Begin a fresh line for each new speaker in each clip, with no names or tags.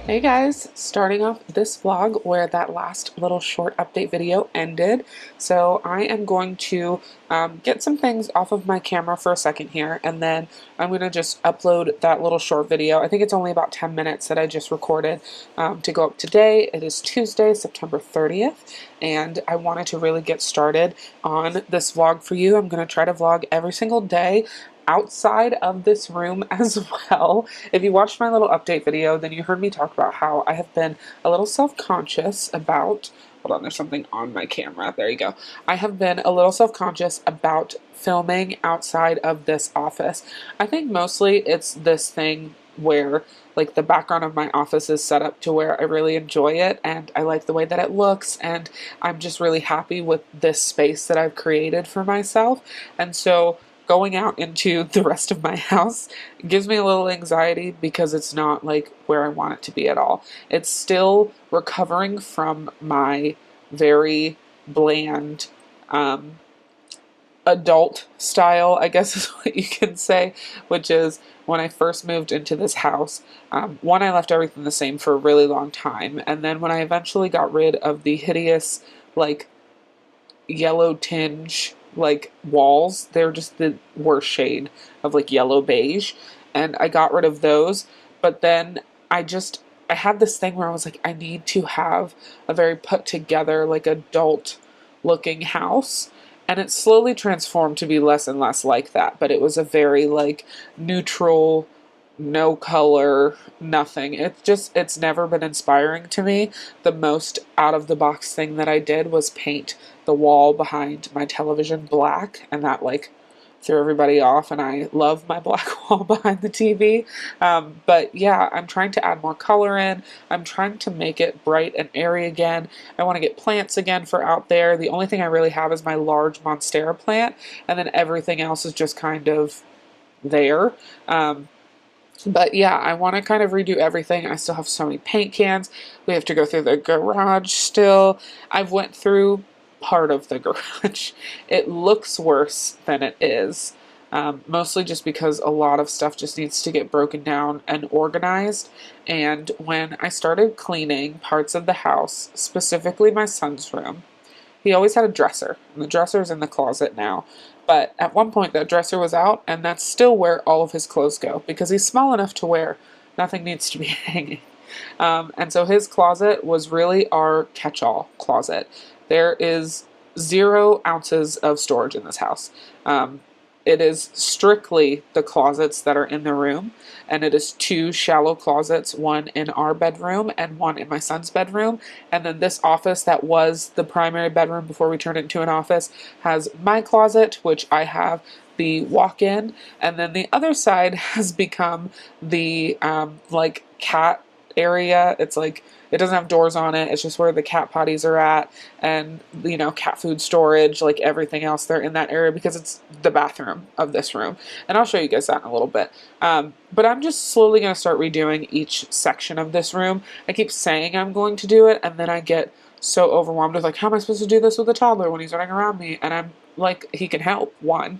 Hey guys, starting off this vlog where that last little short update video ended. So I am going to get some things off of my camera for a second here, and then I'm going to just upload that little short video. I think it's only about 10 minutes that I just recorded to go up today. It is Tuesday, September 30th, and I wanted to really get started on this vlog for you. I'm going to try to vlog every single day outside of this room as well. If you watched my little update video, then you heard me talk about how I have been a little self-conscious about, hold on, there's something on my camera. There you go. I have been a little self-conscious about filming outside of this office. I think mostly it's this thing where like the background of my office is set up to where I really enjoy it and I like the way that it looks, and I'm just really happy with this space that I've created for myself. And so going out into the rest of my house gives me a little anxiety because it's not like where I want it to be at all. It's still recovering from my very bland adult style, I guess is what you can say, which is when I first moved into this house. One, I left everything the same for a really long time, and then when I eventually got rid of the hideous, like, yellow tinge like walls, they're just the worst shade of like yellow beige, and I got rid of those. But then I had this thing where I was like, I need to have a very put together, like, adult looking house, and it slowly transformed to be less and less like that. But it was a very like neutral, no color, nothing. It's never been inspiring to me. The most out of the box thing that I did was paint the wall behind my television black, and that like threw everybody off, and I love my black wall behind the TV. But yeah, I'm trying to add more color in. I'm trying to make it bright and airy again. I want to get plants again for out there. The only thing I really have is my large Monstera plant, and then everything else is just kind of there. But yeah, I want to kind of redo everything. I still have so many paint cans. We have to go through the garage still. I've went through part of the garage. It looks worse than it is. Mostly just because a lot of stuff just needs to get broken down and organized. And when I started cleaning parts of the house, specifically my son's room, he always had a dresser, and the dresser's in the closet now. But at one point, that dresser was out, and that's still where all of his clothes go because he's small enough to where nothing needs to be hanging. And so his closet was really our catch-all closet. There is 0 ounces of storage in this house. It is strictly the closets that are in the room, and it is 2 shallow closets, one in our bedroom and one in my son's bedroom. And then this office that was the primary bedroom before we turned it into an office has my closet, which I have the walk-in, and then the other side has become the like cat area. It's like it doesn't have doors on it. It's just where the cat potties are at, and you know, cat food storage, like everything else there in that area, because it's the bathroom of this room. And I'll show you guys that in a little bit. But I'm just slowly going to start redoing each section of this room. I keep saying I'm going to do it, and then I get so overwhelmed with like, how am I supposed to do this with a toddler when he's running around me? And I'm like, he can help. One,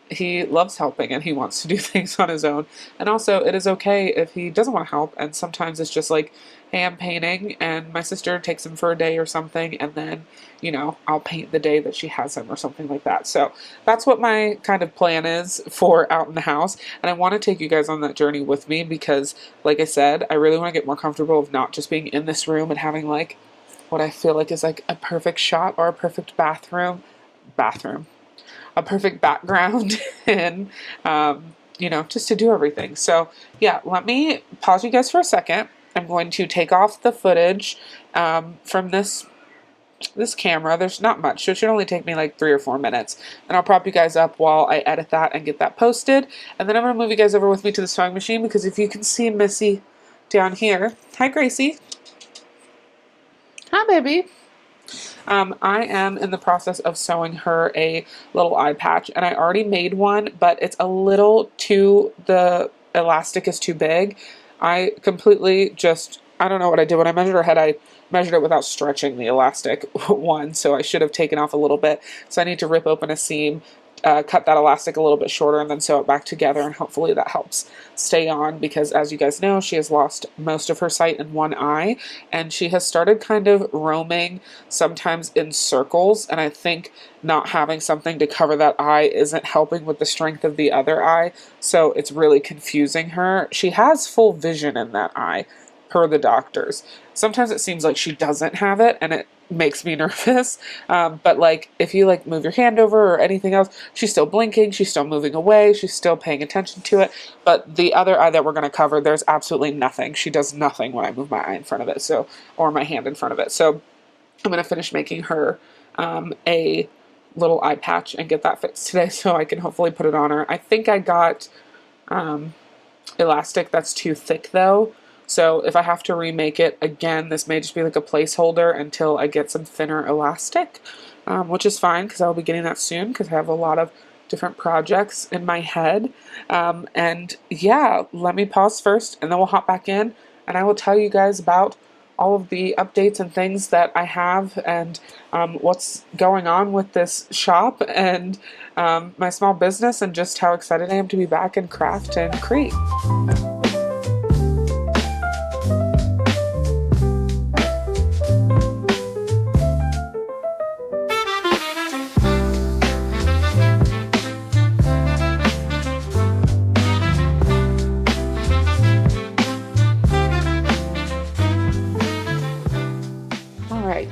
he loves helping and he wants to do things on his own. And also, it is okay if he doesn't want to help. And sometimes it's just like, hey, I'm painting, and my sister takes him for a day or something, and then, you know, I'll paint the day that she has him or something like that. So that's what my kind of plan is for out in the house. And I want to take you guys on that journey with me because, like I said, I really want to get more comfortable of not just being in this room and having like what I feel like is like a perfect shot or a perfect a perfect background and, you know, just to do everything. So yeah, let me pause you guys for a second. I'm going to take off the footage from this camera. There's not much, so it should only take me like 3 or 4 minutes. And I'll prop you guys up while I edit that and get that posted. And then I'm going to move you guys over with me to the sewing machine, because if you can see Missy down here. Hi, Gracie. Hi, baby. I am in the process of sewing her a little eye patch, and I already made one, but it's a little too, the elastic is too big. I completely just, I don't know what I did when I measured her head. I measured it without stretching the elastic one, so I should have taken off a little bit. So I need to rip open a seam, cut that elastic a little bit shorter and then sew it back together, and hopefully that helps stay on, because as you guys know, she has lost most of her sight in one eye, and she has started kind of roaming sometimes in circles, and I think not having something to cover that eye isn't helping with the strength of the other eye, so it's really confusing her. She has full vision in that eye, per the doctors. Sometimes it seems like she doesn't have it, and it makes me nervous. But like, if you like move your hand over or anything else, she's still blinking, she's still moving away, she's still paying attention to it. But the other eye that we're going to cover, there's absolutely nothing. She does nothing when I move my eye in front of it, so, or my hand in front of it. So I'm going to finish making her a little eye patch and get that fixed today, so I can hopefully put it on her. I think I got elastic that's too thick though. So if I have to remake it again, this may just be like a placeholder until I get some thinner elastic, which is fine because I'll be getting that soon because I have a lot of different projects in my head. And yeah, let me pause first and then we'll hop back in and I will tell you guys about all of the updates and things that I have and what's going on with this shop and my small business and just how excited I am to be back in craft and create.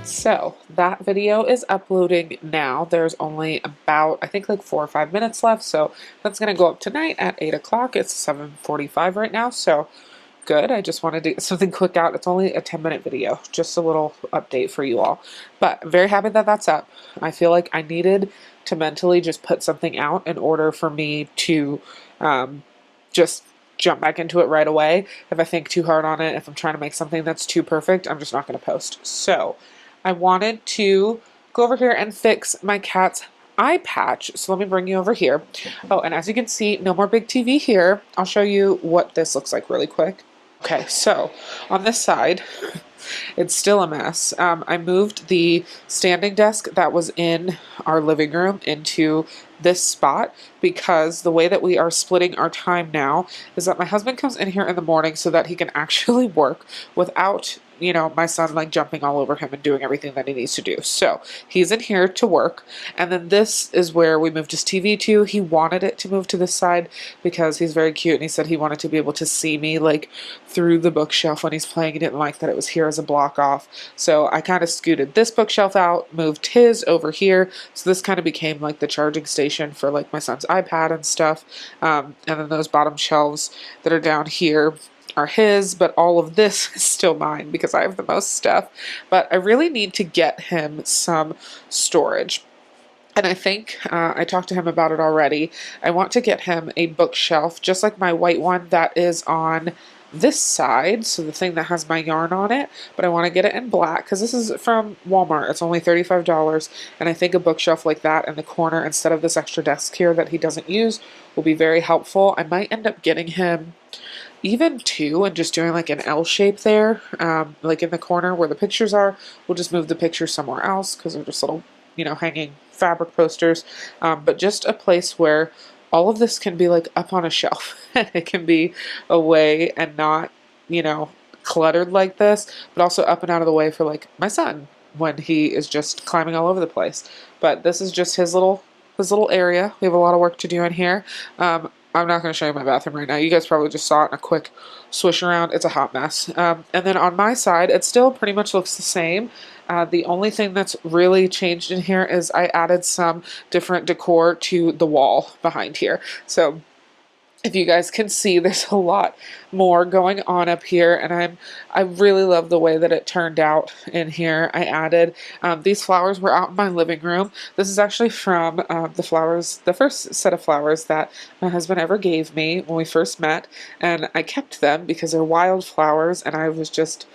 So that video is uploading now. There's only about, I think like 4 or 5 minutes left. So that's going to go up tonight at 8 o'clock. It's 7:45 right now. So good. I just wanted to get something quick out. It's only a 10-minute video, just a little update for you all. But I'm very happy that that's up. I feel like I needed to mentally just put something out in order for me to just jump back into it right away. If I think too hard on it, if I'm trying to make something that's too perfect, I'm just not going to post. So I wanted to go over here and fix my cat's eye patch. So let me bring you over here. Oh, and as you can see, no more big TV here. I'll show you what this looks like really quick. Okay, so on this side, it's still a mess. I moved the standing desk that was in our living room into this spot because the way that we are splitting our time now is that my husband comes in here in the morning so that he can actually work without, you know, my son like jumping all over him and doing everything that he needs to do. So he's in here to work. And then this is where we moved his TV to. He wanted it to move to this side because he's very cute and he said he wanted to be able to see me like through the bookshelf when he's playing. He didn't like that it was here as a block off. So I kind of scooted this bookshelf out, moved his over here. So this kind of became like the charging station for like my son's iPad and stuff. And then those bottom shelves that are down here are his, but all of this is still mine because I have the most stuff. But I really need to get him some storage. And I think I talked to him about it already. I want to get him a bookshelf, just like my white one that is on this side, so the thing that has my yarn on it, but I want to get it in black because this is from Walmart. It's only $35, and I think a bookshelf like that in the corner instead of this extra desk here that he doesn't use will be very helpful. I might end up getting him even two and just doing like an L shape there, like in the corner where the pictures are. We'll just move the pictures somewhere else because they're just little, you know, hanging fabric posters, but just a place where all of this can be like up on a shelf. It can be away and not, you know, cluttered like this, but also up and out of the way for like my son when he is just climbing all over the place. But this is just his little area. We have a lot of work to do in here. I'm not going to show you my bathroom right now. You guys probably just saw it in a quick swish around. It's a hot mess. And then on my side, it still pretty much looks the same. The only thing that's really changed in here is I added some different decor to the wall behind here. So if you guys can see, there's a lot more going on up here, and I really love the way that it turned out in here. I added these flowers were out in my living room. This is actually from the first set of flowers that my husband ever gave me when we first met, and I kept them because they're wild flowers, and I was just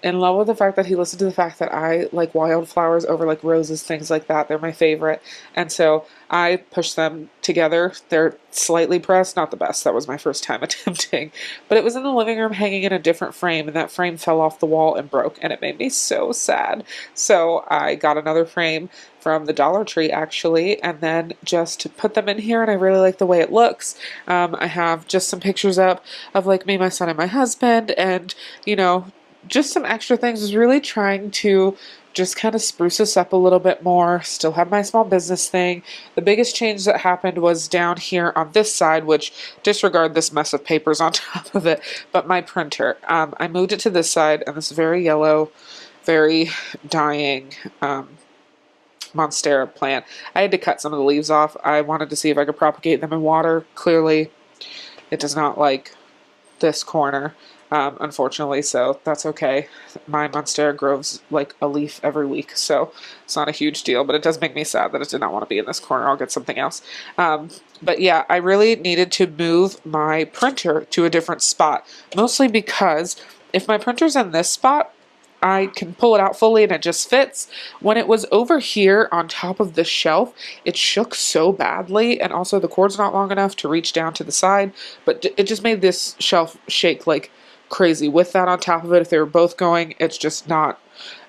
in love with the fact that he listened to the fact that I like wildflowers over like roses, things like that. They're my favorite. And so I pushed them together. They're slightly pressed, not the best. That was my first time attempting. But it was in the living room hanging in a different frame, and that frame fell off the wall and broke, and it made me so sad. So I got another frame from the Dollar Tree actually, and then just put them in here, and I really like the way it looks. I have just some pictures up of like me, my son, and my husband, and just some extra things. I was really trying to just kind of spruce this up a little bit more, still have my small business thing. The biggest change that happened was down here on this side, which disregard this mess of papers on top of it, but my printer. I moved it to this side, and this very yellow, very dying Monstera plant. I had to cut some of the leaves off. I wanted to see if I could propagate them in water. Clearly, it does not like this corner, unfortunately, so that's okay. My Monstera grows like a leaf every week, so it's not a huge deal, but it does make me sad that it did not want to be in this corner. I'll get something else. But yeah, I really needed to move my printer to a different spot, mostly because if my printer's in this spot, I can pull it out fully and it just fits. When it was over here on top of the shelf, it shook so badly, and also the cord's not long enough to reach down to the side, but it just made this shelf shake like crazy. With that on top of it, if they were both going, it's just not.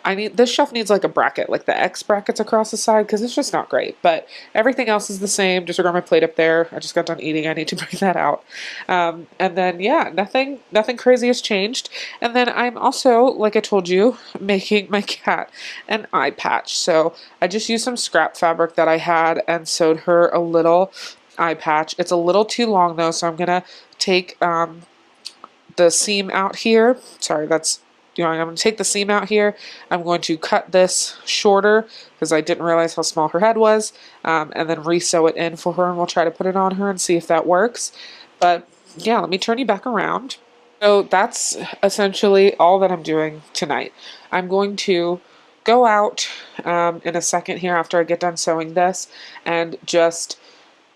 This shelf needs like a bracket, like the X brackets across the side, because it's just not great. But everything else is the same. Disregard my plate up there. I just got done eating. I need to bring that out. And then yeah, nothing crazy has changed. And then I'm also, like I told you, making my cat an eye patch. So I just used some scrap fabric that I had and sewed her a little eye patch. It's a little too long though, so I'm gonna take the seam out here. Sorry, I'm going to take the seam out here. I'm going to cut this shorter because I didn't realize how small her head was, and then re-sew it in for her, and we'll try to put it on her and see if that works. But yeah, let me turn you back around. So that's essentially all that I'm doing tonight. I'm going to go out in a second here after I get done sewing this and just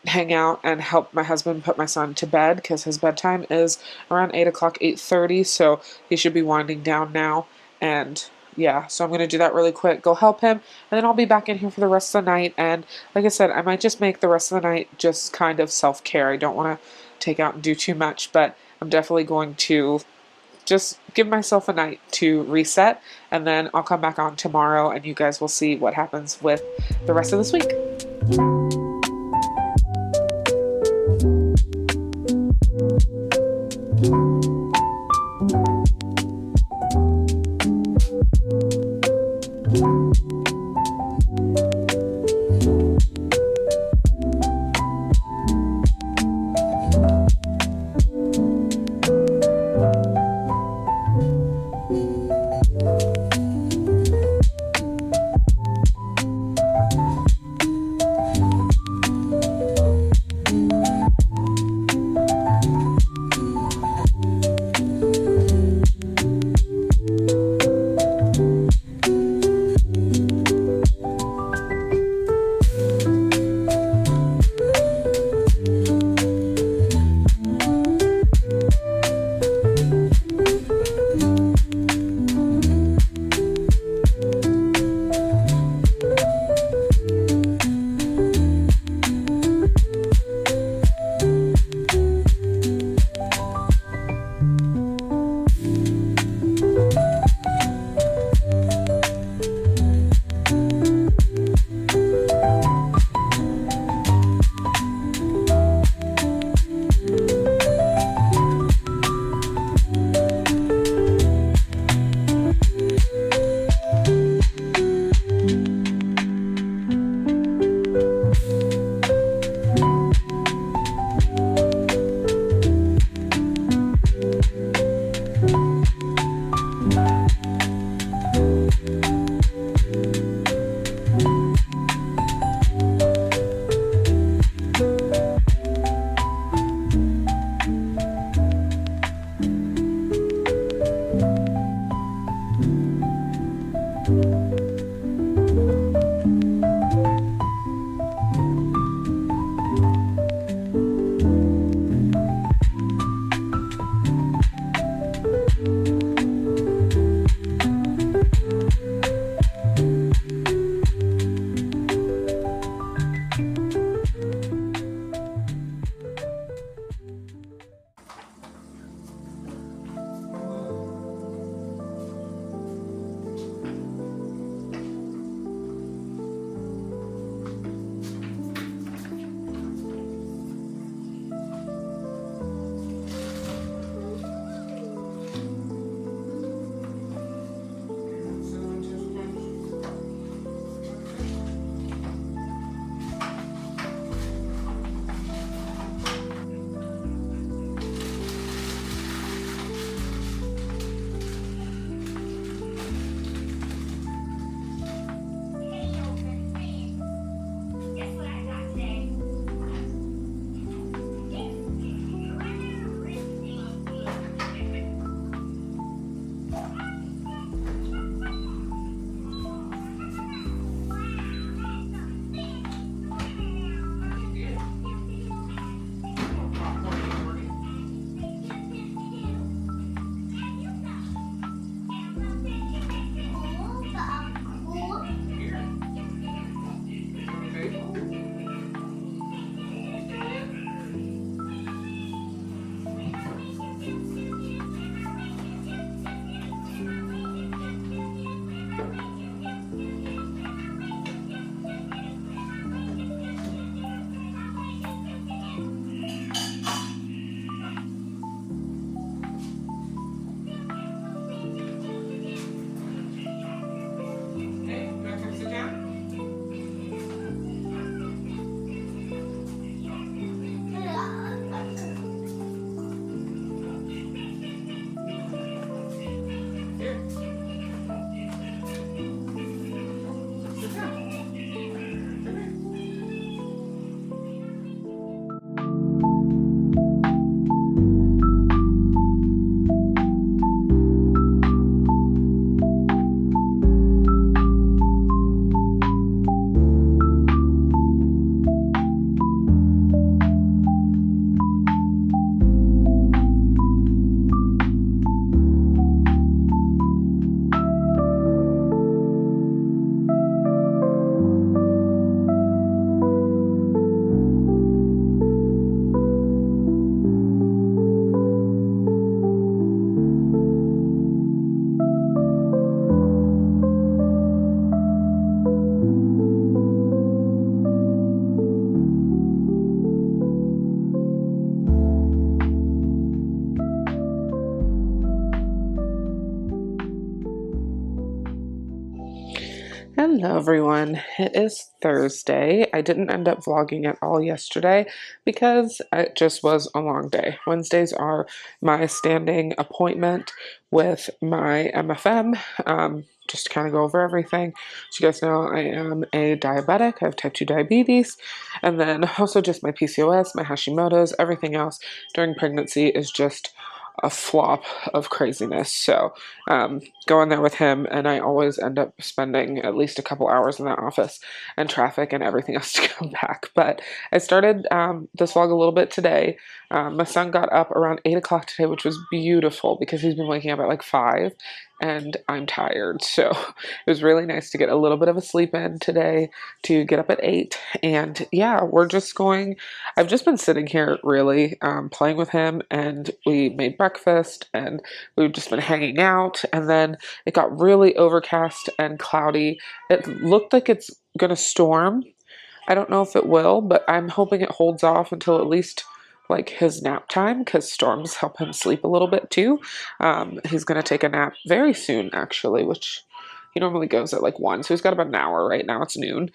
hang out and help my husband put my son to bed because his bedtime is around 8 o'clock, 8:30, so he should be winding down now. And yeah, so I'm going to do that really quick, go help him, and then I'll be back in here for the rest of the night. And like I said, I might just make the rest of the night just kind of self-care. I don't want to take out and do too much, but I'm definitely going to just give myself a night to reset, and then I'll come back on tomorrow and you guys will see what happens with the rest of this week. Hello, everyone. It is Thursday. I didn't end up vlogging at all yesterday because it just was a long day. Wednesdays are my standing appointment with my MFM, just to kind of go over everything. So, you guys know I am a diabetic, I have type 2 diabetes, and then also just my PCOS, my Hashimoto's, everything else during pregnancy is just a flop of craziness. So, go in there with him, and I always end up spending at least a couple hours in that office and traffic and everything else to come back. But I started this vlog a little bit today. My son got up around 8 o'clock today, which was beautiful because he's been waking up at like 5 and I'm tired. So it was really nice to get a little bit of a sleep in today, to get up at 8. And yeah, I've just been sitting here really playing with him, and we made breakfast and we've just been hanging out. And then it got really overcast and cloudy. It looked like it's gonna storm. I don't know if it will, but I'm hoping it holds off until at least like his nap time, because storms help him sleep a little bit too. He's gonna take a nap very soon, actually, which he normally goes at like 1, so he's got about an hour. Right now it's noon.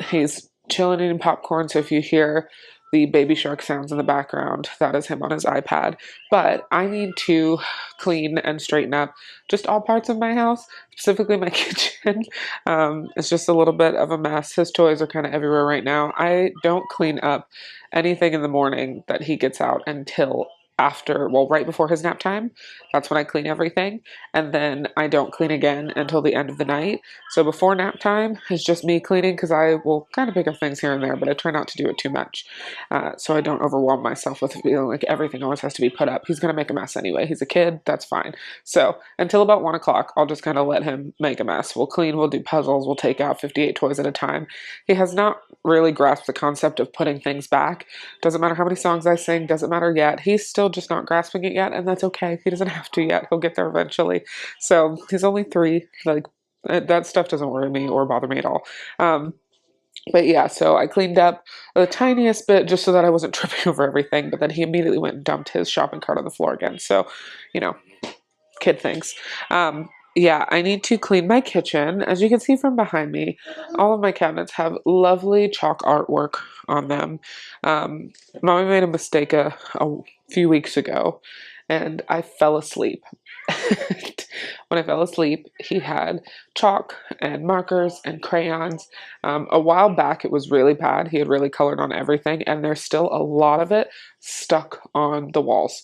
He's chilling eating popcorn, so if you hear the baby shark sounds in the background, that is him on his iPad. But I need to clean and straighten up just all parts of my house, specifically my kitchen. It's just a little bit of a mess. His toys are kind of everywhere right now. I don't clean up anything in the morning that he gets out until right before his nap time. That's when I clean everything. And then I don't clean again until the end of the night. So before nap time is just me cleaning, because I will kind of pick up things here and there, but I try not to do it too much. So I don't overwhelm myself with feeling like everything always has to be put up. He's going to make a mess anyway. He's a kid. That's fine. So until about 1 o'clock, I'll just kind of let him make a mess. We'll clean, we'll do puzzles, we'll take out 58 toys at a time. He has not really grasped the concept of putting things back. Doesn't matter how many songs I sing, doesn't matter yet. He's still just not grasping it yet, and that's okay. He doesn't have to yet. He'll get there eventually. So he's only 3. Like, that stuff doesn't worry me or bother me at all. But yeah, so I cleaned up the tiniest bit just so that I wasn't tripping over everything, but then he immediately went and dumped his shopping cart on the floor again. So, you know, kid things. Yeah, I need to clean my kitchen. As you can see from behind me, all of my cabinets have lovely chalk artwork on them. Mommy made a mistake a few weeks ago, and I fell asleep. When I fell asleep, he had chalk and markers and crayons. A while back, it was really bad. He had really colored on everything, and there's still a lot of it stuck on the walls,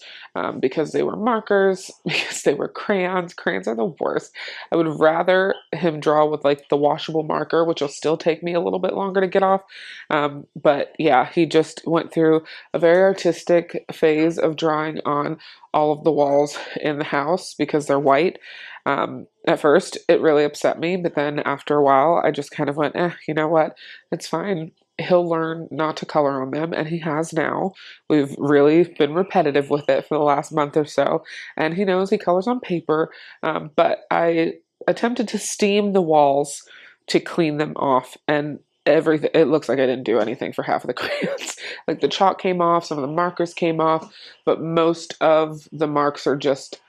because they were markers, because they were crayons. Crayons are the worst. I would rather him draw with like the washable marker, which will still take me a little bit longer to get off. But yeah, he just went through a very artistic phase of drawing on all of the walls in the house because they're white. At first, it really upset me, but then after a while, I just kind of went, you know what? It's fine. He'll learn not to color on them, and he has now. We've really been repetitive with it for the last month or so, and he knows he colors on paper, but I attempted to steam the walls to clean them off, and everything, it looks like I didn't do anything for half of the crayons. Like the chalk came off, some of the markers came off, but most of the marks are just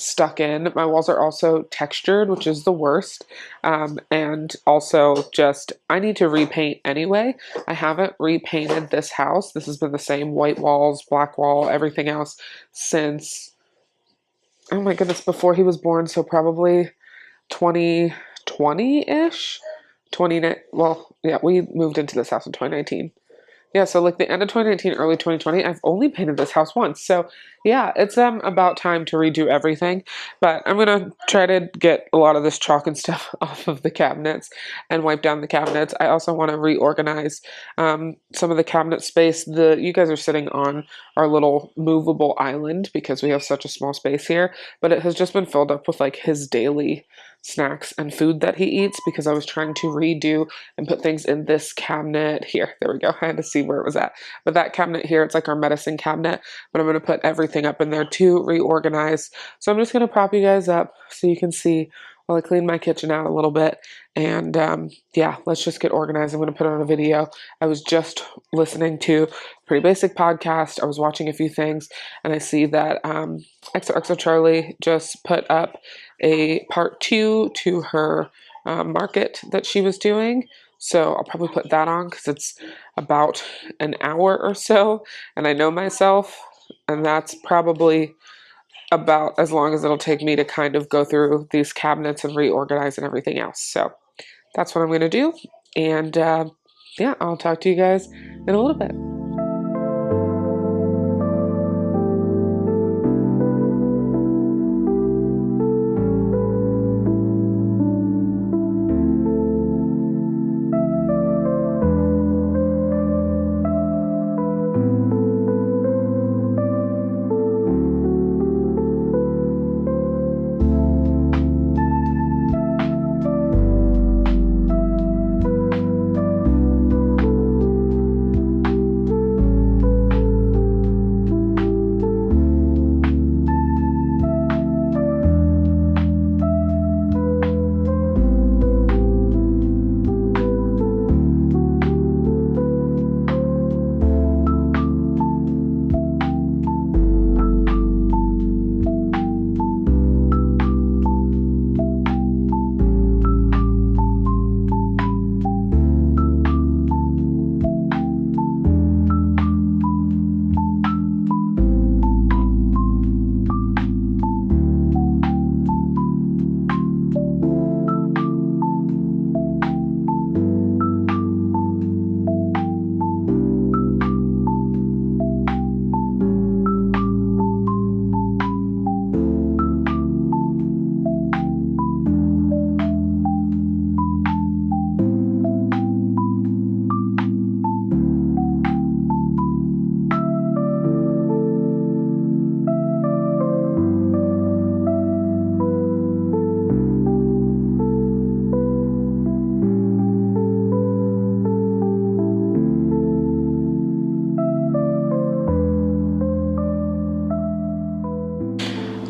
stuck in. My walls are also textured, which is the worst. And also just, I need to repaint anyway. I haven't repainted this house. This has been the same white walls, black wall, everything else since, oh my goodness, before he was born. So probably 2020-ish. Well, yeah, we moved into this house in 2019. Yeah, so like the end of 2019, early 2020, I've only painted this house once. So yeah, it's about time to redo everything. But I'm gonna try to get a lot of this chalk and stuff off of the cabinets and wipe down the cabinets. I also want to reorganize some of the cabinet space. You guys are sitting on our little movable island because we have such a small space here, but it has just been filled up with like his daily snacks and food that he eats, because I was trying to redo and put things in this cabinet here. There we go. I had to see where it was at. But that cabinet here, it's like our medicine cabinet, but I'm going to put everything up in there to reorganize. So I'm just going to prop you guys up so you can see while I clean my kitchen out a little bit. And yeah, let's just get organized. I'm going to put on a video. I was just listening to a Pretty Basic podcast. I was watching a few things, and I see that XOXO Charlie just put up a part 2 to her market that she was doing. So I'll probably put that on because it's about an hour or so, and I know myself, and that's probably about as long as it'll take me to kind of go through these cabinets and reorganize and everything else. So that's what I'm going to do. And yeah, I'll talk to you guys in a little bit.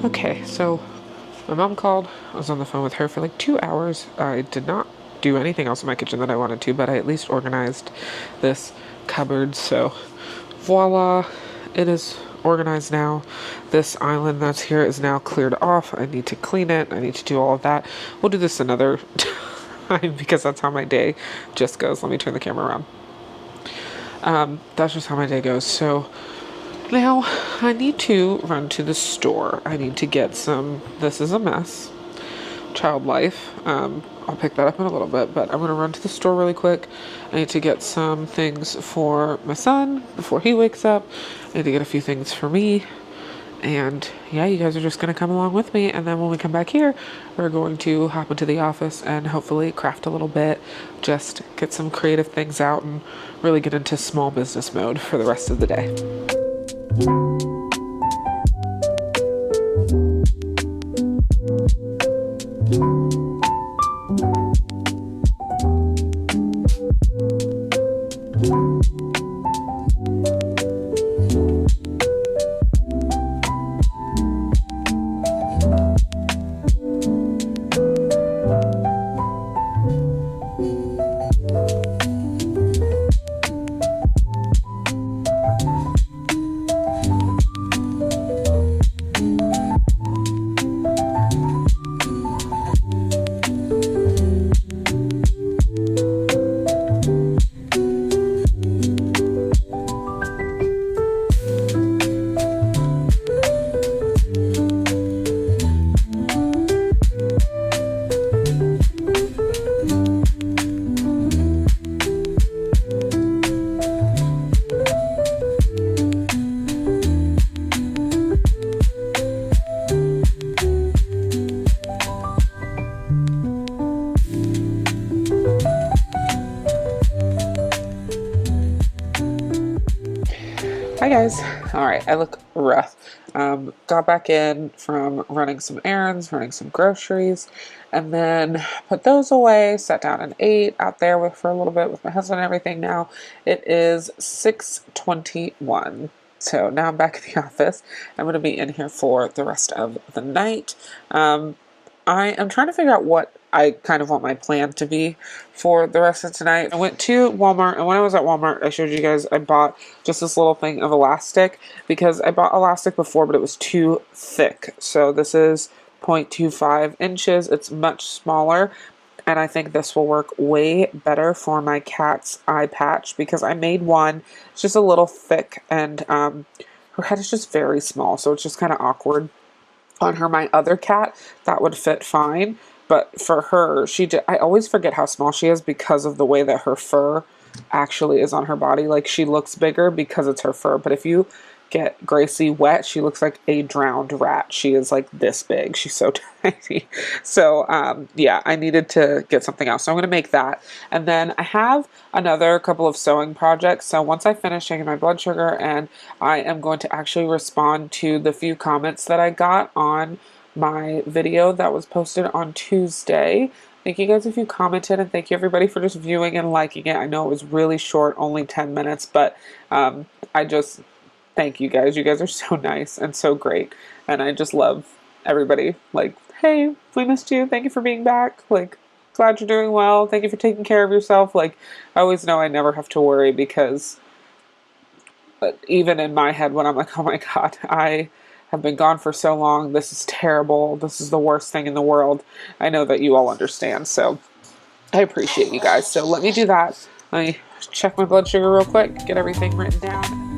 Okay, so my mom called. I was on the phone with her for like 2 hours. I did not do anything else in my kitchen that I wanted to, but I at least organized this cupboard. So voila, it is organized now. This island that's here is now cleared off. I need to clean it. I need to do all of that. We'll do this another time because that's how my day just goes. Let me turn the camera around. That's just how my day goes. So now I need to run to the store. I need to get some, this is a mess, child life. I'll pick that up in a little bit, but I'm going to run to the store really quick. I need to get some things for my son before he wakes up. I need to get a few things for me. And yeah, you guys are just going to come along with me. And then when we come back here, we're going to hop into the office and hopefully craft a little bit, just get some creative things out and really get into small business mode for the rest of the day. Hi guys. All right, I look rough. Got back in from running some errands, running some groceries, and then put those away, sat down and ate out there for a little bit with my husband and everything. Now it is 6:21. So now I'm back in the office. I'm going to be in here for the rest of the night. I am trying to figure out what I kind of want my plan to be for the rest of tonight. I went to Walmart, and when I was at Walmart, I showed you guys I bought just this little thing of elastic because I bought elastic before, but it was too thick. So this is 0.25 inches. It's much smaller. And I think this will work way better for my cat's eye patch because I made one. It's just a little thick, and her head is just very small, so it's just kind of awkward on her. My other cat, that would fit fine, but for her, I always forget how small she is because of the way that her fur actually is on her body. Like, she looks bigger because it's her fur, but if you get Gracie wet, she looks like a drowned rat. She is like this big. She's so tiny. So yeah, I needed to get something else. So I'm going to make that. And then I have another couple of sewing projects. So once I finish taking my blood sugar, and I am going to actually respond to the few comments that I got on my video that was posted on Tuesday. Thank you guys if you commented, and thank you everybody for just viewing and liking it. I know it was really short, only 10 minutes, but I just thank you guys. You guys are so nice and so great. And I just love everybody. Like, hey, we missed you. Thank you for being back. Like, glad you're doing well. Thank you for taking care of yourself. Like, I always know I never have to worry because even in my head when I'm like, oh my God, I have been gone for so long. This is terrible. This is the worst thing in the world. I know that you all understand. So I appreciate you guys. So let me do that. Let me check my blood sugar real quick, get everything written down.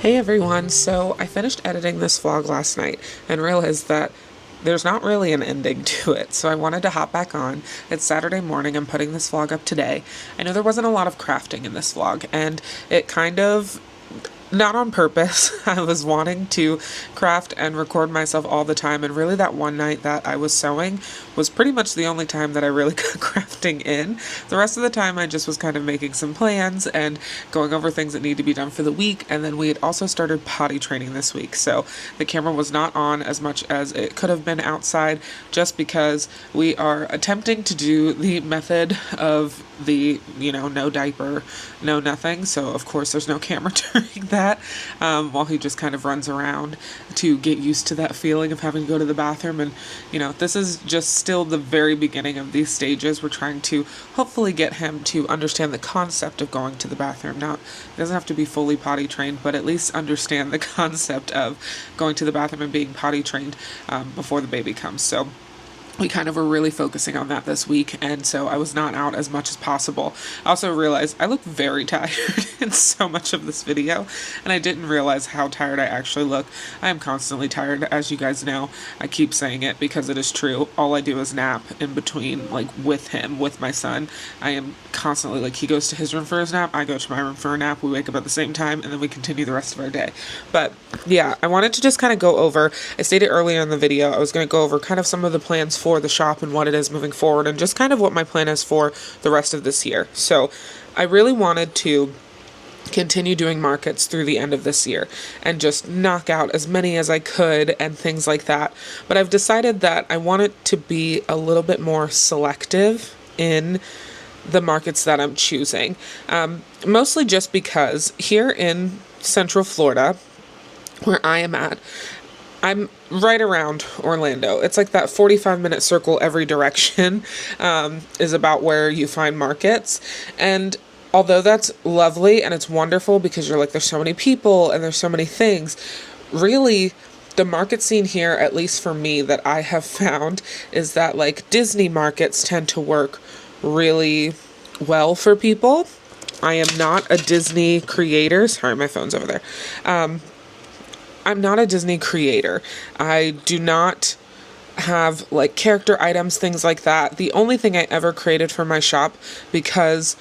Hey everyone, so I finished editing this vlog last night and realized that there's not really an ending to it, so I wanted to hop back on. It's Saturday morning, I'm putting this vlog up today. I know there wasn't a lot of crafting in this vlog, and it kind of, not on purpose, I was wanting to craft and record myself all the time, and really that one night that I was sewing was pretty much the only time that I really got crafting in. The rest of the time I just was kind of making some plans and going over things that need to be done for the week, and then we had also started potty training this week, so the camera was not on as much as it could have been outside, just because we are attempting to do the method of the, no diaper, no nothing, so of course there's no camera during that, while he just kind of runs around to get used to that feeling of having to go to the bathroom. And this is just still the very beginning of these stages. We're trying to hopefully get him to understand the concept of going to the bathroom. Now, he doesn't have to be fully potty trained, but at least understand the concept of going to the bathroom and being potty trained before the baby comes. So we kind of were really focusing on that this week, and so I was not out as much as possible. I also realized I look very tired in so much of this video, and I didn't realize how tired I actually look. I am constantly tired, as you guys know. I keep saying it because it is true. All I do is nap in between, like with him, with my son. I am constantly, like, he goes to his room for his nap, I go to my room for a nap, we wake up at the same time, and then we continue the rest of our day. But yeah, I wanted to just kind of go over, I stated earlier in the video, I was going to go over kind of some of the plans for the shop and what it is moving forward, and just kind of what my plan is for the rest of this year. So I really wanted to continue doing markets through the end of this year and just knock out as many as I could and things like that. But I've decided that I want it to be a little bit more selective in the markets that I'm choosing. Mostly just because here in Central Florida, where I am at, I'm right around Orlando. It's like that 45-minute circle every direction is about where you find markets. And although that's lovely and it's wonderful because you're like, there's so many people and there's so many things, really the market scene here, at least for me, that I have found is that like Disney markets tend to work really well for people. I am not a Disney creator. Sorry, my phone's over there. I'm not a Disney creator. I do not have like character items, things like that. The only thing I ever created for my shop, because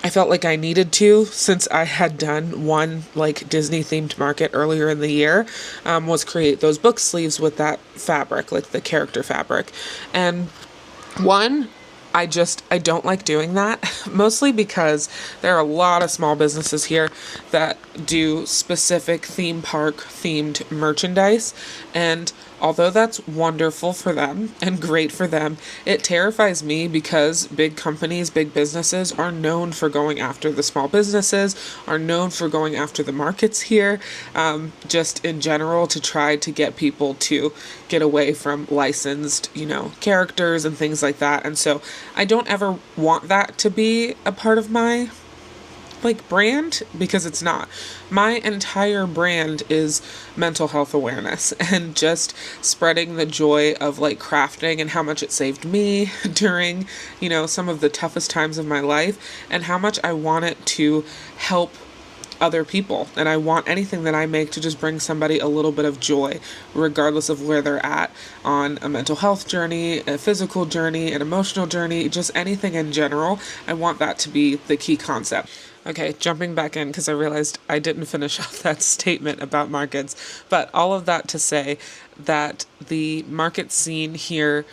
I felt like I needed to, since I had done one like Disney themed market earlier in the year, was create those book sleeves with that fabric, like the character fabric. And one, I don't like doing that, mostly because there are a lot of small businesses here that do specific theme park themed merchandise, and although that's wonderful for them and great for them, it terrifies me because big companies, big businesses are known for going after the small businesses, are known for going after the markets here, just in general, to try to get people to get away from licensed, characters and things like that. And so I don't ever want that to be a part of my like brand, because it's not. My entire brand is mental health awareness and just spreading the joy of like crafting and how much it saved me during, some of the toughest times of my life, and how much I want it to help other people. And I want anything that I make to just bring somebody a little bit of joy, regardless of where they're at on a mental health journey, a physical journey, an emotional journey, just anything in general. I want that to be the key concept. Okay, jumping back in because I realized I didn't finish off that statement about markets. But all of that to say that the market scene here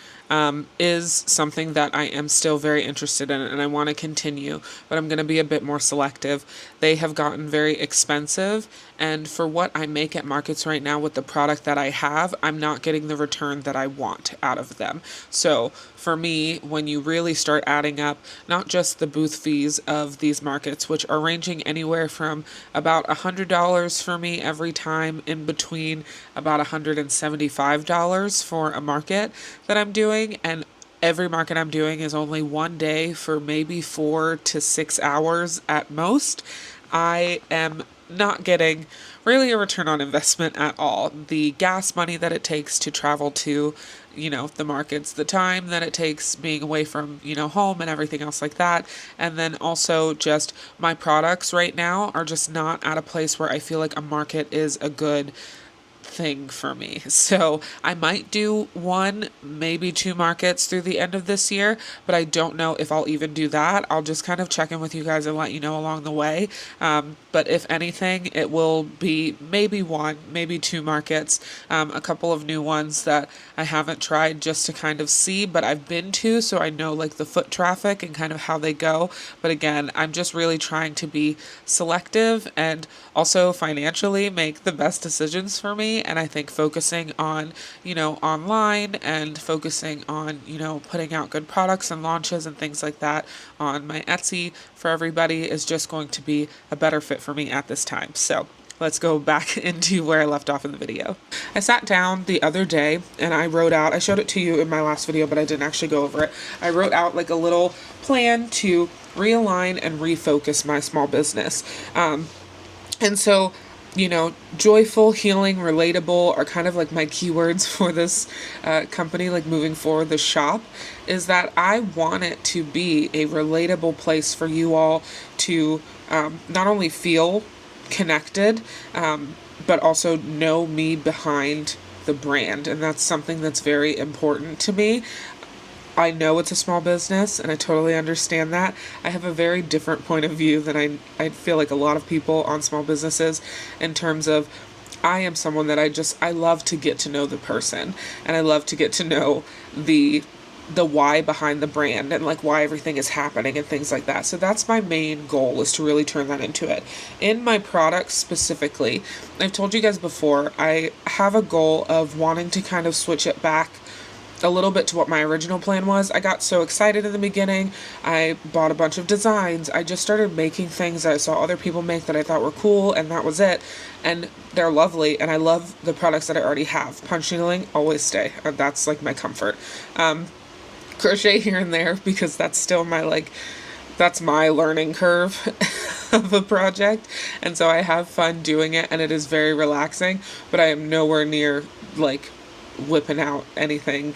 is something that I am still very interested in, and I want to continue, but I'm going to be a bit more selective. They have gotten very expensive, and for what I make at markets right now with the product that I have, I'm not getting the return that I want out of them. So for me, when you really start adding up not just the booth fees of these markets, which are ranging anywhere from about $100 for me every time, in between about $175 for a market that I'm doing, and every market I'm doing is only one day for maybe 4 to 6 hours at most, I am not getting really a return on investment at all. The gas money that it takes to travel to, the markets, the time that it takes being away from, home and everything else like that. And then also just my products right now are just not at a place where I feel like a market is a good thing for me. So I might do one, maybe two markets through the end of this year, but I don't know if I'll even do that. I'll just kind of check in with you guys and let you know along the way. But if anything, it will be maybe one, maybe two markets, a couple of new ones that I haven't tried just to kind of see, but I've been to, so I know like the foot traffic and kind of how they go. But again, I'm just really trying to be selective and also financially make the best decisions for me. And I think focusing on, online and focusing on, putting out good products and launches and things like that on my Etsy for everybody is just going to be a better fit for me at this time. So let's go back into where I left off in the video. I sat down the other day and I wrote out, I showed it to you in my last video, but I didn't actually go over it. I wrote out like a little plan to realign and refocus my small business. And so, joyful, healing, relatable are kind of like my keywords for this company, like moving forward, the shop, is that I want it to be a relatable place for you all to not only feel connected, but also know me behind the brand. And that's something that's very important to me. I know it's a small business and I totally understand that. I have a very different point of view than I feel like a lot of people on small businesses, in terms of I am someone that I love to get to know the person, and I love to get to know the why behind the brand and like why everything is happening and things like that. So that's my main goal, is to really turn that into it. In my products specifically, I've told you guys before, I have a goal of wanting to kind of switch it back a little bit to what my original plan was. I got so excited in the beginning. I bought a bunch of designs. I just started making things that I saw other people make that I thought were cool, and that was it. And they're lovely, and I love the products that I already have. Punch needling, always stay. That's like my comfort. Crochet here and there, because that's still that's my learning curve of a project. And so I have fun doing it, and it is very relaxing, but I am nowhere near like whipping out anything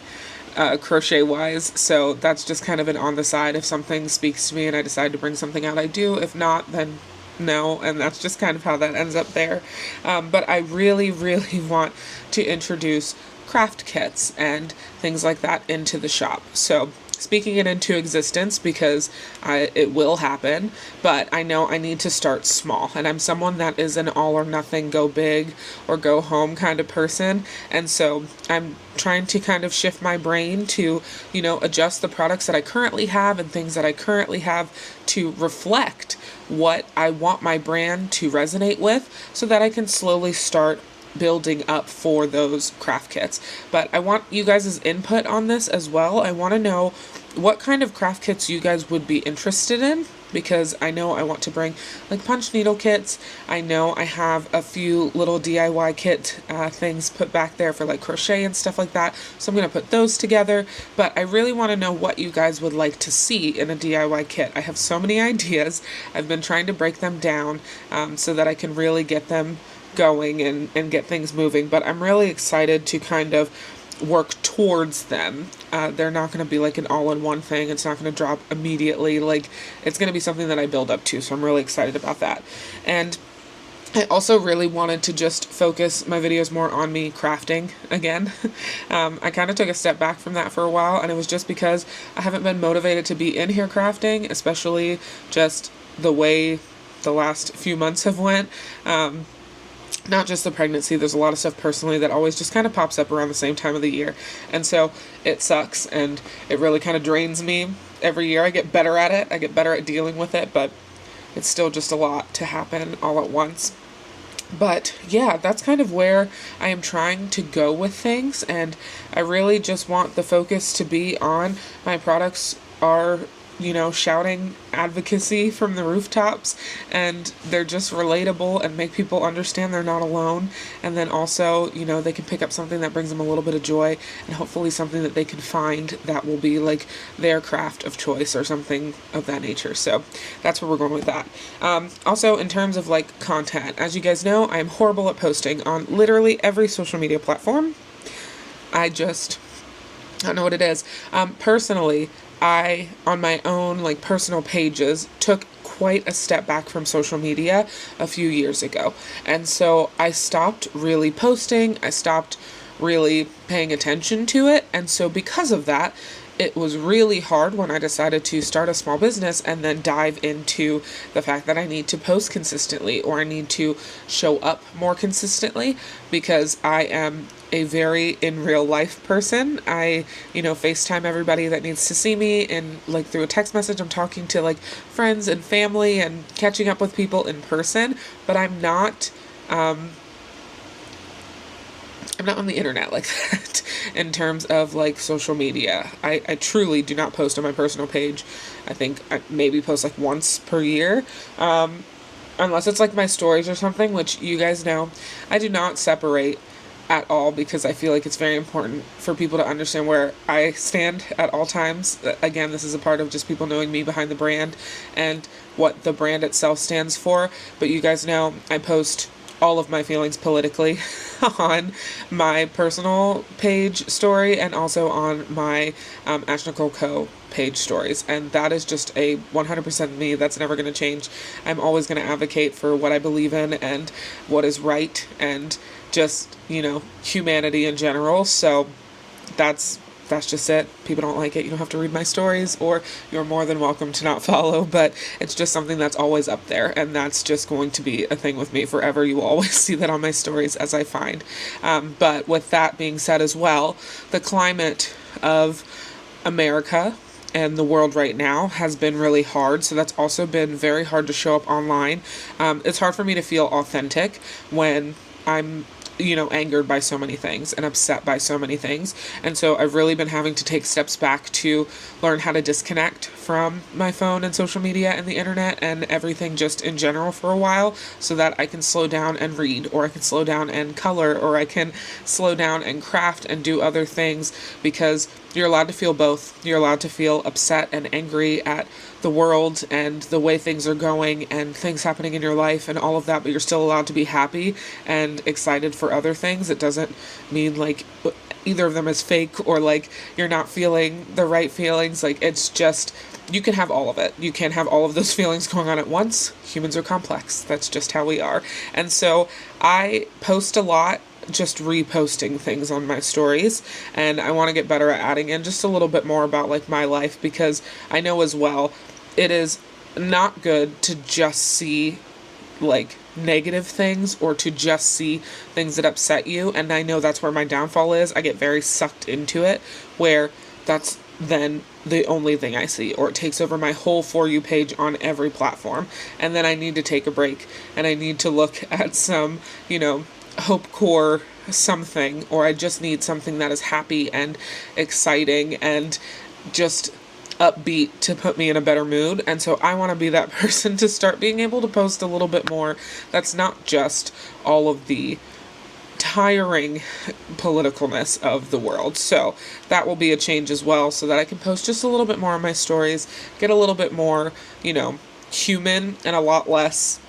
crochet wise. So that's just kind of an on the side. If something speaks to me and I decide to bring something out, I do. If not, then know, and that's just kind of how that ends up there. But I really, really want to introduce craft kits and things like that into the shop. So speaking it into existence, because it will happen, but I know I need to start small. And I'm someone that is an all or nothing, go big or go home kind of person. And so I'm trying to kind of shift my brain to, adjust the products that I currently have and things that I currently have to reflect what I want my brand to resonate with, so that I can slowly start building up for those craft kits. But I want you guys' input on this as well. I want to know what kind of craft kits you guys would be interested in, because I know I want to bring like punch needle kits. I know I have a few little DIY kit things put back there for like crochet and stuff like that. So I'm going to put those together. But I really want to know what you guys would like to see in a DIY kit. I have so many ideas. I've been trying to break them down so that I can really get them going and get things moving. But I'm really excited to kind of work towards them. They're not going to be like an all-in-one thing. It's not going to drop immediately. Like, it's going to be something that I build up to. So I'm really excited about that. And I also really wanted to just focus my videos more on me crafting again. I kind of took a step back from that for a while, and it was just because I haven't been motivated to be in here crafting, especially just the way the last few months have went. Not just the pregnancy, there's a lot of stuff personally that always just kind of pops up around the same time of the year. And so it sucks, and it really kind of drains me every year. I get better at it. I get better at dealing with it, but it's still just a lot to happen all at once. But yeah, that's kind of where I am trying to go with things. And I really just want the focus to be on my products are shouting advocacy from the rooftops, and they're just relatable and make people understand they're not alone. And then also, they can pick up something that brings them a little bit of joy, and hopefully something that they can find that will be like their craft of choice or something of that nature. So that's where we're going with that. Also, in terms of like content, as you guys know, I am horrible at posting on literally every social media platform. I don't know what it is. Personally, I, on my own like personal pages, took quite a step back from social media a few years ago. And so I stopped really posting. I stopped really paying attention to it. And so because of that, it was really hard when I decided to start a small business and then dive into the fact that I need to post consistently, or I need to show up more consistently, because I am a very in real life person. I, FaceTime everybody that needs to see me, and like through a text message, I'm talking to like friends and family and catching up with people in person, but I'm not on the internet like that in terms of like social media. I truly do not post on my personal page. I think I maybe post like once per year. Unless it's like my stories or something, which you guys know, I do not separate at all, because I feel like it's very important for people to understand where I stand at all times. Again, this is a part of just people knowing me behind the brand and what the brand itself stands for. But you guys know I post all of my feelings politically on my personal page story, and also on my Ash Nichole Co. page stories. And that is just a 100% me. That's never going to change. I'm always going to advocate for what I believe in and what is right, and just, humanity in general. So that's just it. People don't like it, you don't have to read my stories, or you're more than welcome to not follow, but it's just something that's always up there, and that's just going to be a thing with me forever. You will always see that on my stories as I find. But with that being said as well, the climate of America and the world right now has been really hard, so that's also been very hard to show up online. It's hard for me to feel authentic when I'm angered by so many things and upset by so many things. And so I've really been having to take steps back to learn how to disconnect from my phone and social media and the internet and everything just in general for a while, so that I can slow down and read, or I can slow down and color, or I can slow down and craft and do other things, because you're allowed to feel both. You're allowed to feel upset and angry at the the world and the way things are going and things happening in your life and all of that, but you're still allowed to be happy and excited for other things. It doesn't mean like either of them is fake or like you're not feeling the right feelings. Like, it's just, you can have all of it. You can have all of those feelings going on at once. Humans are complex. That's just how we are. And so I post a lot, just reposting things on my stories, and I want to get better at adding in just a little bit more about like my life, because I know as well it is not good to just see like negative things or to just see things that upset you. And I know that's where my downfall is. I get very sucked into it, where that's then the only thing I see, or it takes over my whole For You page on every platform. And then I need to take a break and I need to look at some, hope core something, or I just need something that is happy and exciting and just upbeat to put me in a better mood. And so I want to be that person to start being able to post a little bit more that's not just all of the tiring politicalness of the world. So that will be a change as well, so that I can post just a little bit more on my stories, get a little bit more, human and a lot less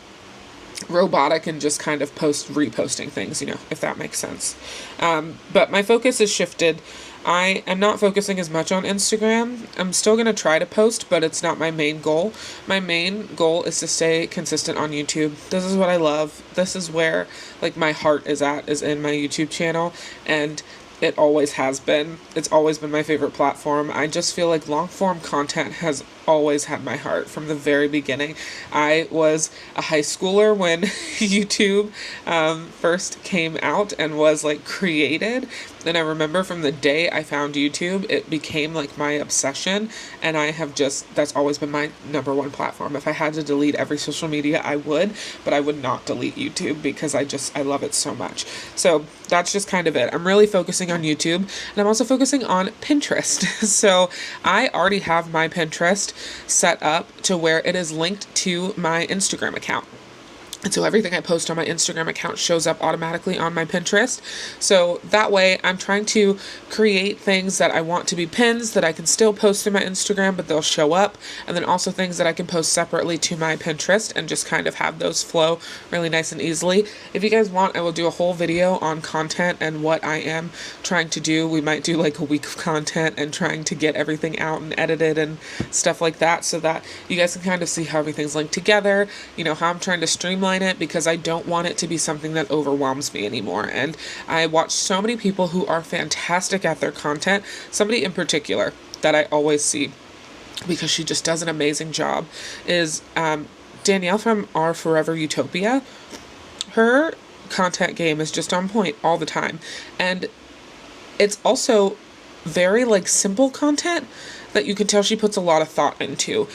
robotic, and just kind of reposting things, if that makes sense. But my focus has shifted. I am not focusing as much on Instagram. I'm still going to try to post, but it's not my main goal. My main goal is to stay consistent on YouTube. This is what I love. This is where like my heart is at, is in my YouTube channel, and it always has been. It's always been my favorite platform. I just feel like long form content has always had my heart from the very beginning. I was a high schooler when YouTube first came out and was like created. And I remember from the day I found YouTube, it became like my obsession. And I have that's always been my number one platform. If I had to delete every social media, I would, but I would not delete YouTube because I love it so much. So that's just kind of it. I'm really focusing on YouTube, and I'm also focusing on Pinterest. So I already have my Pinterest set up to where it is linked to my Instagram account. And so everything I post on my Instagram account shows up automatically on my Pinterest. So that way I'm trying to create things that I want to be pins that I can still post to my Instagram, but they'll show up. And then also things that I can post separately to my Pinterest and just kind of have those flow really nice and easily. If you guys want, I will do a whole video on content and what I am trying to do. We might do like a week of content and trying to get everything out and edited and stuff like that, so that you guys can kind of see how everything's linked together, how I'm trying to streamline it, because I don't want it to be something that overwhelms me anymore. And I watch so many people who are fantastic at their content. Somebody in particular that I always see, because she just does an amazing job, is Danielle from Our Forever Utopia. Her content game is just on point all the time. And it's also very like simple content that you can tell she puts a lot of thought into.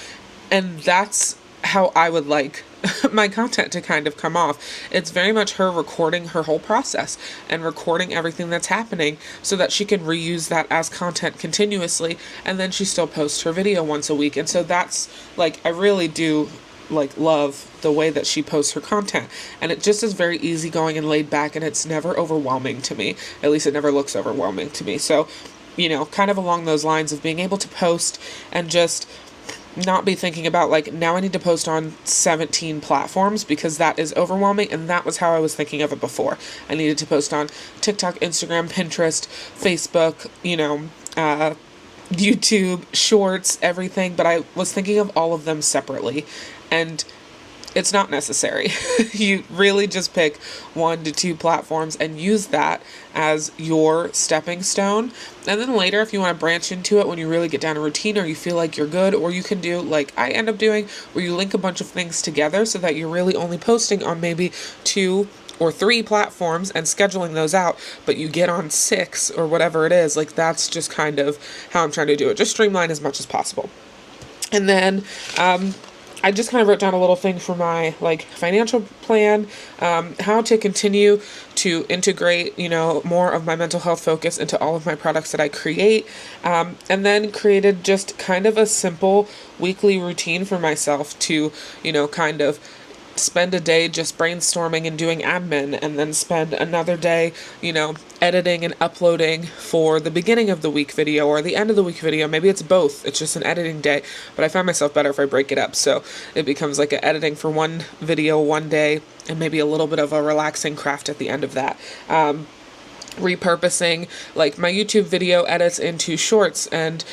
And that's how I would like my content to kind of come off. It's very much her recording her whole process and recording everything that's happening so that she can reuse that as content continuously, and then she still posts her video once a week. And so that's like, I really do like love the way that she posts her content, and it just is very easygoing and laid back, and it's never overwhelming to me. At least it never looks overwhelming to me. So, kind of along those lines of being able to post and just not be thinking about like, now I need to post on 17 platforms, because that is overwhelming. And that was how I was thinking of it before. I needed to post on TikTok, Instagram, Pinterest, Facebook, YouTube, Shorts, everything. But I was thinking of all of them separately, and it's not necessary. You really just pick 1 to 2 platforms and use that as your stepping stone. And then later, if you want to branch into it when you really get down a routine, or you feel like you're good, or you can do like I end up doing, where you link a bunch of things together so that you're really only posting on maybe 2 or 3 platforms and scheduling those out, but you get on 6 or whatever it is. Like, that's just kind of how I'm trying to do it. Just streamline as much as possible. And then, I just kind of wrote down a little thing for my like financial plan, how to continue to integrate, more of my mental health focus into all of my products that I create. And then created just kind of a simple weekly routine for myself to, kind of spend a day just brainstorming and doing admin, and then spend another day, editing and uploading for the beginning of the week video or the end of the week video. Maybe it's both. It's just an editing day, but I find myself better if I break it up. So it becomes like an editing for one video one day and maybe a little bit of a relaxing craft at the end of that. Repurposing like my YouTube video edits into shorts and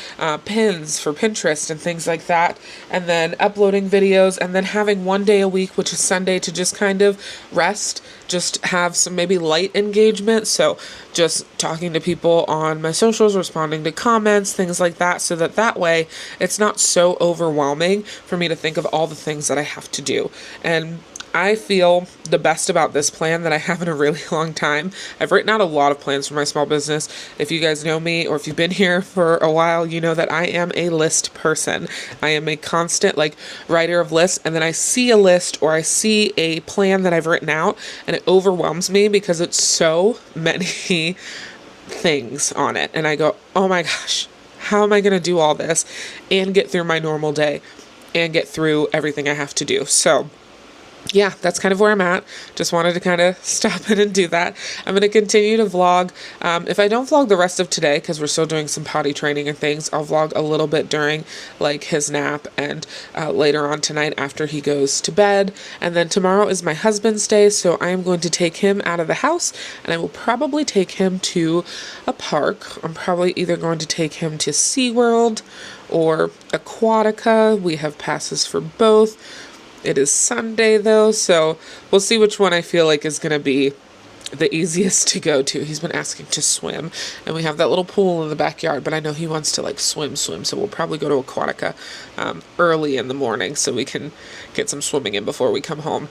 pins for Pinterest and things like that, and then uploading videos, and then having one day a week, which is Sunday, to just kind of rest, just have some maybe light engagement. So just talking to people on my socials, responding to comments, things like that, so that way it's not so overwhelming for me to think of all the things that I have to do. And I feel the best about this plan that I have in a really long time. I've written out a lot of plans for my small business. If you guys know me, or if you've been here for a while, you know that I am a list person. I am a constant writer of lists, and then I see a list or I see a plan that I've written out and it overwhelms me because it's so many things on it. And I go, oh my gosh, how am I going to do all this and get through my normal day and get through everything I have to do? So yeah, that's kind of where I'm at. Just wanted to kind of stop it and do that. I'm going to continue to vlog. If I don't vlog the rest of today, because we're still doing some potty training and things, I'll vlog a little bit during his nap and later on tonight after he goes to bed. And then tomorrow is my husband's day, so I am going to take him out of the house, and I will probably take him to a park. I'm probably either going to take him to SeaWorld or Aquatica. We have passes for both. It is Sunday though, so we'll see which one I feel like is going to be the easiest to go to. He's been asking to swim, and we have that little pool in the backyard, but I know he wants to swim, so we'll probably go to Aquatica early in the morning so we can get some swimming in before we come home.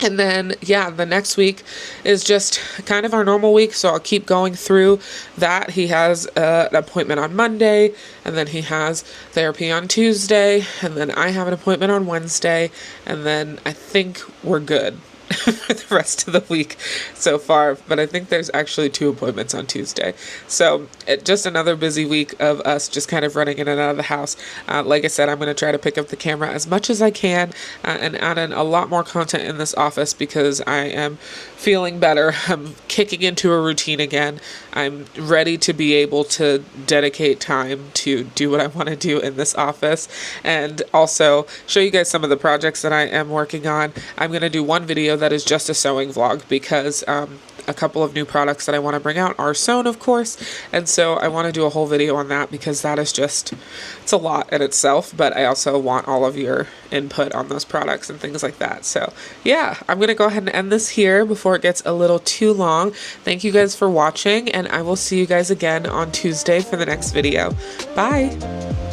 And then, yeah, the next week is just kind of our normal week, so I'll keep going through that. He has an appointment on Monday, and then he has therapy on Tuesday, and then I have an appointment on Wednesday, and then I think we're good for the rest of the week so far, but I think there's actually 2 appointments on Tuesday. So just another busy week of us just kind of running in and out of the house. Like I said, I'm going to try to pick up the camera as much as I can and add in a lot more content in this office because I am feeling better. I'm kicking into a routine again. I'm ready to be able to dedicate time to do what I want to do in this office, and also show you guys some of the projects that I am working on. I'm going to do one video that is just a sewing vlog because a couple of new products that I want to bring out are sewn, of course, and so I want to do a whole video on that because that is just, it's a lot in itself, but I also want all of your input on those products and things like that. So yeah, I'm going to go ahead and end this here before it gets a little too long. Thank you guys for watching, and I will see you guys again on Tuesday for the next video. Bye!